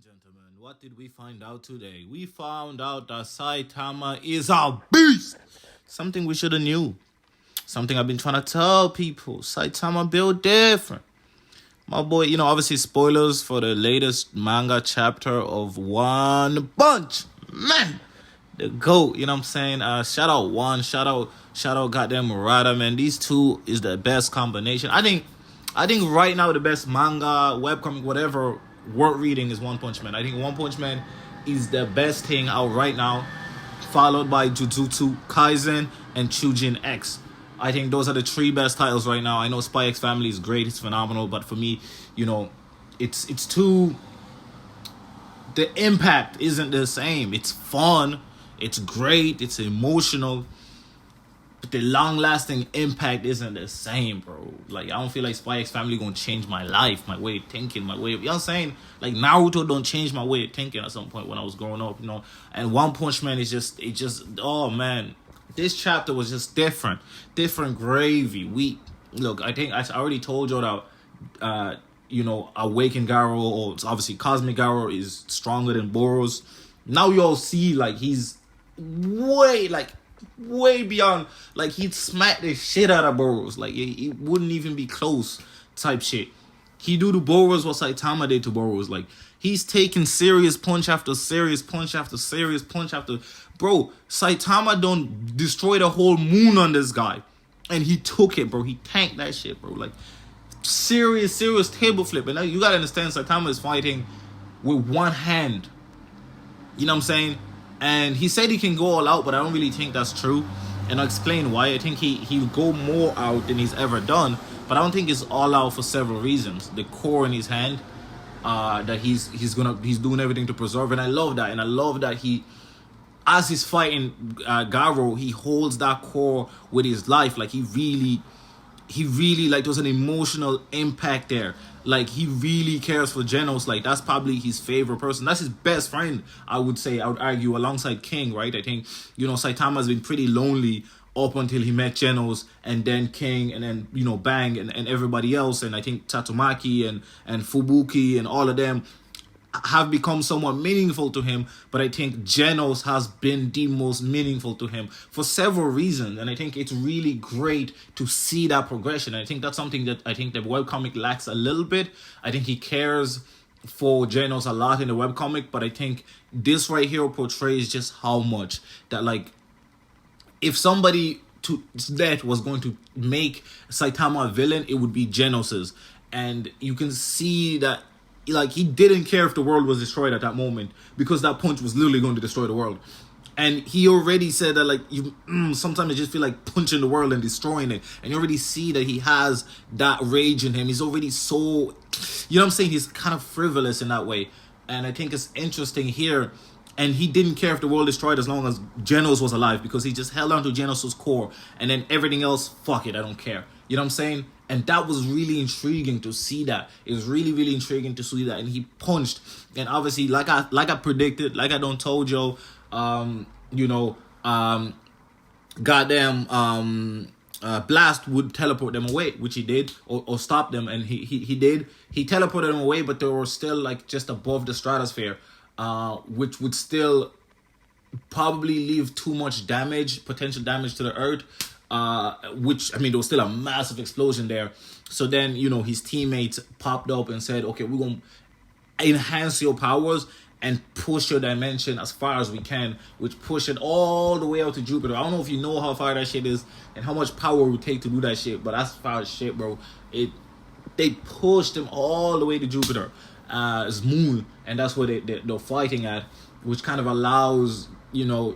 Gentlemen, what did we find out today? We found out that Saitama is a beast. Something we should have knew. Something I've been trying to tell people. Saitama built different. My boy, obviously spoilers for the latest manga chapter of One Punch. Man, the GOAT, you know what I'm saying? Shout out One, shout out goddamn Murata, man. These two is the best combination. I think right now the best manga, webcomic, whatever, worth reading is One Punch Man. I think One Punch Man is the best thing out right now, followed by Jujutsu Kaisen and Chujin X. I think those are the three best titles right now. I know Spy X Family is great, it's phenomenal, but for me, it's too... The impact isn't the same. It's fun, it's great, it's emotional, but the long-lasting impact isn't the same, bro. Like, I don't feel like Spy X Family gonna change my life, my way of thinking, my way of... You know what I'm saying? Like, Naruto don't change my way of thinking at some point when I was growing up, And One Punch Man is oh, man. This chapter was just different. Different gravy. Look, I think I already told you that, Awakened Garou, or obviously Cosmic Garou, is stronger than Boros. Now you all see, like, he's way beyond, like, he'd smack the shit out of Boros. Like, it wouldn't even be close type shit. He do to Boros what Saitama did to Boros. Like, he's taking serious punch after serious punch after serious punch after... Bro, Saitama don't destroy the whole moon on this guy. And he took it, bro. He tanked that shit, bro. Like, serious table flip. And now you gotta understand, Saitama is fighting with one hand. You know what I'm saying? And he said he can go all out, but I don't really think that's true. And I'll explain why. I think he'll go more out than he's ever done. But I don't think it's all out for several reasons. The core in his hand, that he's doing everything to preserve. And I love that. And I love that as he's fighting Garou, he holds that core with his life. Like, he really, like, there's an emotional impact there. Like, he really cares for Genos. Like, that's probably his favorite person. That's his best friend, I would say. I would argue, alongside King, right? I think, Saitama's been pretty lonely up until he met Genos, and then King, and then, Bang, and everybody else. And I think Tatsumaki and Fubuki and all of them have become somewhat meaningful to him, but I think Genos has been the most meaningful to him for several reasons, and I think it's really great to see that progression. I think that's something that I think the webcomic lacks a little bit. I think he cares for Genos a lot in the webcomic, but I think this right here portrays just how much that, like, if somebody to death was going to make Saitama a villain, it would be Genos's. And you can see that, like, he didn't care if the world was destroyed at that moment, because that punch was literally going to destroy the world. And he already said that, like, sometimes I just feel like punching the world and destroying it. And you already see that he has that rage in him. He's already so, you know what I'm saying? He's kind of frivolous in that way. And I think it's interesting here. And he didn't care if the world destroyed as long as Genos was alive, because he just held on to Genos' core. And then everything else, fuck it, I don't care. You know what I'm saying? And that was really intriguing to see that. It was really, really intriguing to see that. And he punched. And obviously, like I predicted, like I done told you, Blast would teleport them away, which he did, or stop them, and he did. He teleported them away, but they were still, like, just above the stratosphere, which would still probably leave too much damage, potential damage to the Earth. Which, I mean, there was still a massive explosion there. So then, his teammates popped up and said, okay, we're going to enhance your powers and push your dimension as far as we can, which push it all the way out to Jupiter. I don't know if you know how far that shit is and how much power it would take to do that shit, but that's far as shit, bro. They pushed him all the way to Jupiter, his moon, and that's where they're fighting at, which kind of allows, One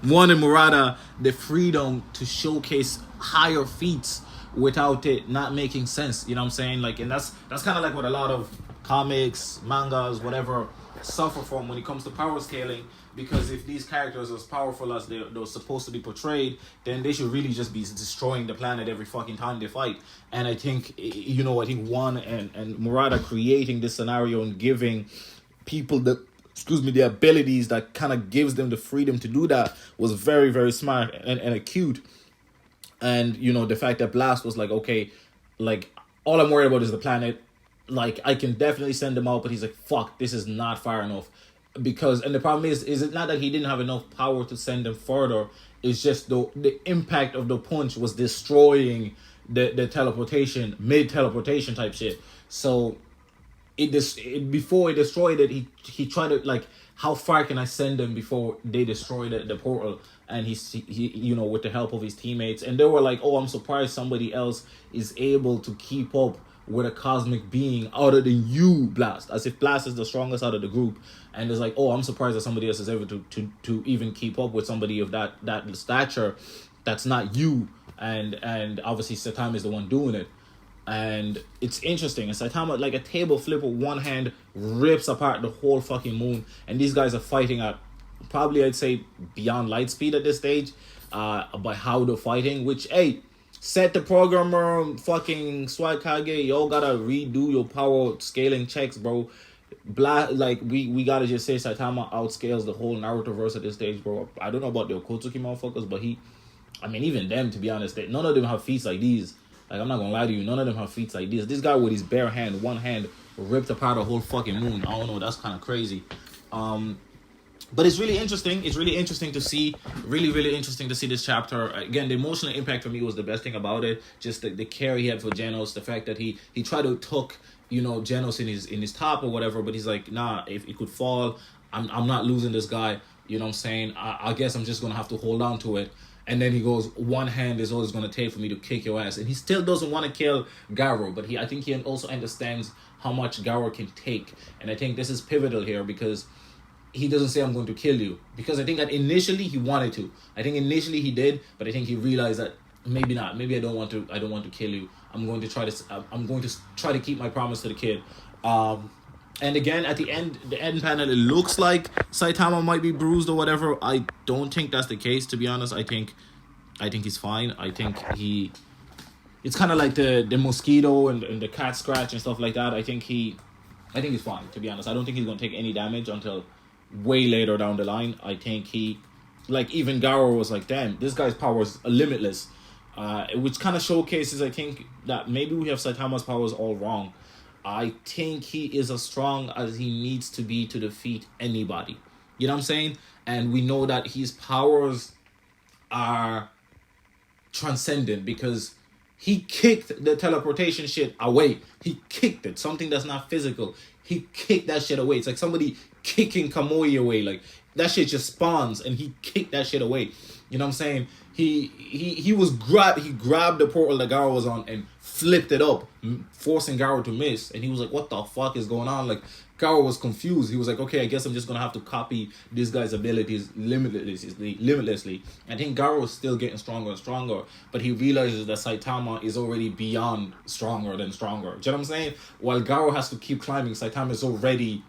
One and Murata the freedom to showcase higher feats without it not making sense. You know what I'm saying? Like, and that's kind of like what a lot of comics, mangas, whatever, suffer from when it comes to power scaling. Because if these characters are as powerful as they're supposed to be portrayed, then they should really just be destroying the planet every fucking time they fight. And I think, I think One and Murata creating this scenario and giving people the abilities that kind of gives them the freedom to do that was very, very smart and acute. And you know, the fact that Blast was like, okay, like all I'm worried about is the planet. Like I can definitely send him out, but he's like, fuck, this is not far enough. Because, and the problem is it not that he didn't have enough power to send them further, it's just the impact of the punch was destroying the teleportation, mid teleportation type shit. So before he destroyed it, he tried to, like, how far can I send them before they destroy the portal? And he you know, with the help of his teammates, and they were like, oh, I'm surprised somebody else is able to keep up with a cosmic being other than you, Blast, as if Blast is the strongest out of the group. And it's like, oh, I'm surprised that somebody else is able to even keep up with somebody of that stature that's not you. And obviously Saitama is the one doing it. And it's interesting. And Saitama, like a table flip with one hand, rips apart the whole fucking moon. And these guys are fighting at probably, I'd say, beyond light speed at this stage, by how they're fighting. Which, hey, set the programmer, fucking Swakage, y'all gotta redo your power scaling checks, bro. Like we gotta just say Saitama outscales the whole Naruto verse at this stage, bro. I don't know about the Okotsuki motherfuckers, but I mean, even them, to be honest, none of them have feats like these. Like, I'm not gonna lie to you, none of them have feats like this. This guy with his bare hand, one hand, ripped apart a whole fucking moon. I don't know, that's kind of crazy. But it's really interesting. It's really interesting to see. Really, really interesting to see this chapter. Again, the emotional impact for me was the best thing about it. Just the care he had for Genos. The fact that he tried to tuck, you know, Genos in his top or whatever. But he's like, nah, if it could fall, I'm not losing this guy. You know what I'm saying? I guess I'm just going to have to hold on to it. And then he goes, one hand is all it's going to take for me to kick your ass. And he still doesn't want to kill Garou. But I think he also understands how much Garou can take. And I think this is pivotal here because he doesn't say I'm going to kill you, because I think that initially he wanted to. I think initially he did, but I think he realized that maybe not. Maybe I don't want to kill you. I'm going to try to keep my promise to the kid. And again, at the end panel, it looks like Saitama might be bruised or whatever. I don't think that's the case, to be honest. I think he's fine. I think it's kind of like the mosquito and the cat scratch and stuff like that. I think he's fine, to be honest. I don't think he's going to take any damage until way later down the line. I think even Garou was like, damn, this guy's powers are limitless, which kind of showcases, I think, that maybe we have Saitama's powers all wrong. I think he is as strong as he needs to be to defeat anybody. You know what I'm saying? And we know that his powers are transcendent because he kicked the teleportation shit away. He kicked it. Something that's not physical. He kicked that shit away. It's like somebody kicking Kamui away. Like, that shit just spawns and he kicked that shit away. You know what I'm saying? He grabbed the portal that Garou was on and flipped it up, forcing Garou to miss. And he was like, what the fuck is going on? Like, Garou was confused. He was like, okay, I guess I'm just going to have to copy this guy's abilities limitlessly. I think Garou is still getting stronger and stronger, but he realizes that Saitama is already beyond stronger than stronger. Do you know what I'm saying? While Garou has to keep climbing, Saitama is already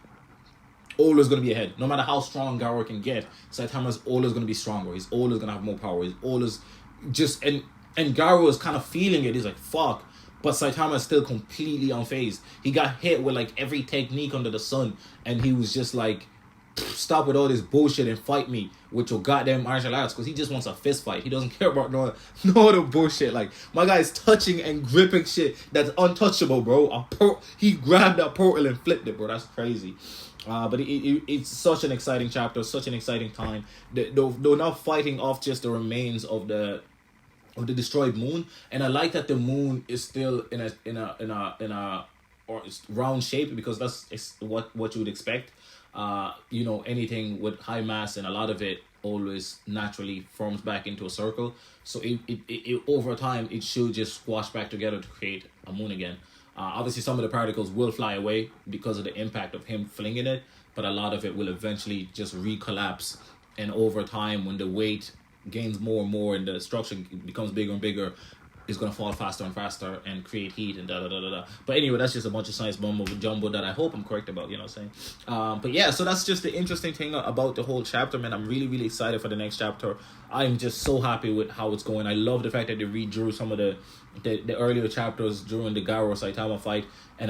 always going to be ahead. No matter how strong Garou can get, Saitama's always going to be stronger. He's always going to have more power. He's always just... And Garou is kind of feeling it. He's like, fuck. But Saitama is still completely unfazed. He got hit with like every technique under the sun. And he was just like, stop with all this bullshit and fight me with your goddamn martial arts. Because he just wants a fist fight. He doesn't care about no other bullshit. Like, my guy's touching and gripping shit that's untouchable, bro. He grabbed that portal and flipped it, bro. That's crazy. But it's such an exciting chapter, such an exciting time. They're now fighting off just the remains of the destroyed moon, and I like that the moon is still in a round shape, because that's what you would expect. You know, anything with high mass, and a lot of it always naturally forms back into a circle. So it over time it should just squash back together to create a moon again. Obviously, some of the particles will fly away because of the impact of him flinging it, but a lot of it will eventually just recollapse. And over time, when the weight gains more and more and the structure becomes bigger and bigger, it's going to fall faster and faster and create heat and da-da-da-da-da. But anyway, that's just a bunch of science mumbo jumbo that I hope I'm correct about, you know what I'm saying? But yeah, so that's just the interesting thing about the whole chapter, man. I'm really, really excited for the next chapter. I'm just so happy with how it's going. I love the fact that they redrew some of the earlier chapters during the Garou Saitama fight. And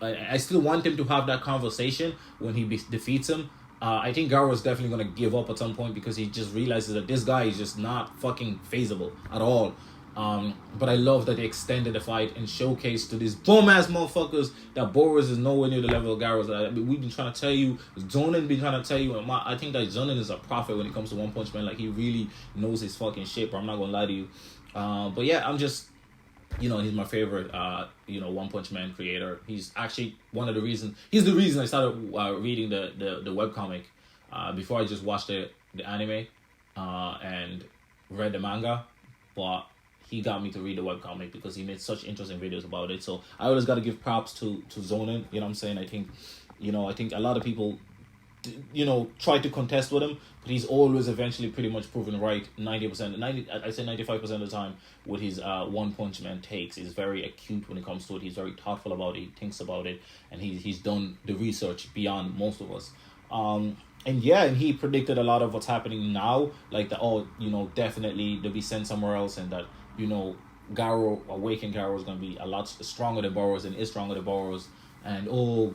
I still want him to have that conversation when he defeats him. I think Garou is definitely going to give up at some point, because he just realizes that this guy is just not fucking feasible at all. But I love that they extended the fight and showcased to these bum ass motherfuckers that Boros is nowhere near the level of Garou. I mean, we've been trying to tell you, Zonin been trying to tell you, and I think that Zonin is a prophet when it comes to One Punch Man. Like, he really knows his fucking shit, bro. I'm not gonna lie to you. But yeah, I'm just, you know, he's my favorite, you know, One Punch Man creator. He's actually one of the reasons, he's the reason I started reading the webcomic before I just watched the anime and read the manga. But he got me to read the webcomic because he made such interesting videos about it. So I always got to give props to Zonin. You know what I'm saying? I think a lot of people, you know, try to contest with him, but he's always eventually pretty much proven right 90%, I say 95% of the time with his One Punch Man takes. He's very acute when it comes to it. He's very thoughtful about it. He thinks about it, and he's done the research beyond most of us. And yeah, and he predicted a lot of what's happening now, like that. Oh, you know, definitely they'll be sent somewhere else, and that, you know, Awakened Garou is gonna be a lot stronger than Boros and is stronger than Boros. And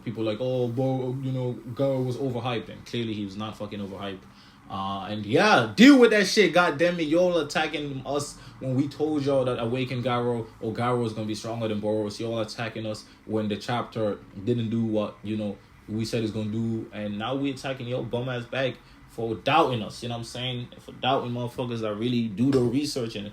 people like, you know, Garou was overhyped, and clearly he was not fucking overhyped. And yeah, deal with that shit. Goddamn it, y'all attacking us when we told y'all that Awakened Garou or Garou was gonna be stronger than Boros. Y'all attacking us when the chapter didn't do what, you know, we said it's gonna do, and now we attacking your bum ass back for doubting us. You know what I'm saying? For doubting motherfuckers that really do the research and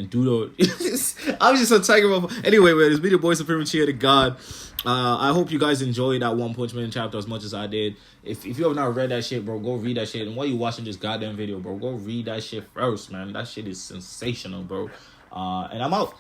do the. I'm just attacking motherfuckers. Anyway, man, it's been your boy Supreme Cheer to God. I hope you guys enjoyed that One Punch Man chapter as much as I did. If you have not read that shit, bro, go read that shit. And while you watching this goddamn video, bro, go read that shit first, man. That shit is sensational, bro. And I'm out.